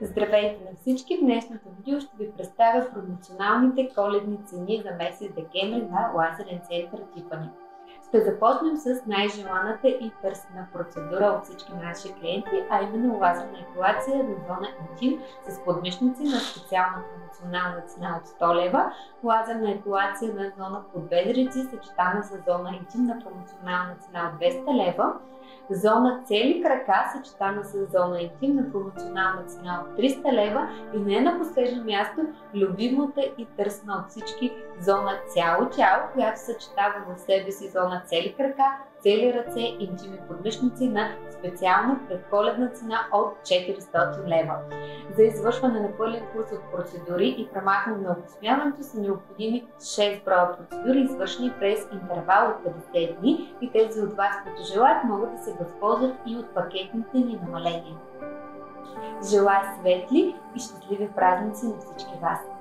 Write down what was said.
Здравейте на всички! В днешното видео ще ви представя промоционалните коледни цени за месец декември на Лазерен център Тифани. Ще започнем с най-желаната и търсена процедура от всички наши клиенти, а именно лазерна епилация на зона интим с подмишници на специална промоционална цена от 100 лева, лазерна епилация на зона подбедрици, съчетана с зона интим на промоционална цена от 200 лева, зона цели крака, съчетана с зона интим на промоционална цена от 300 лева и не на последно място, любимата и търсена от всички зона цяло тяло, която съчетава в себе си зона цели крака, цели ръце, интимни подмишници на специална предколедна цена от 400 лева. За извършване на пълен курс от процедури и премахване на окосмяването са необходими 6 броя процедури, извършени през интервал от 50 дни и тези от вас, които желаят, могат да се възползват и от пакетните ни намаления. Желая светли и щастливи празници на всички вас!